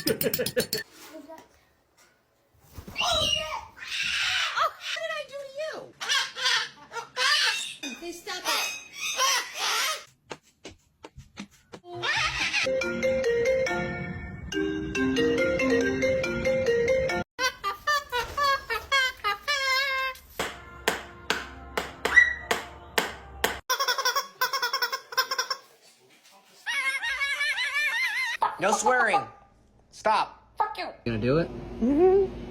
What did I do to you? Please stop it. No swearing. Stop. Fuck you. You gonna do it? Mm-hmm.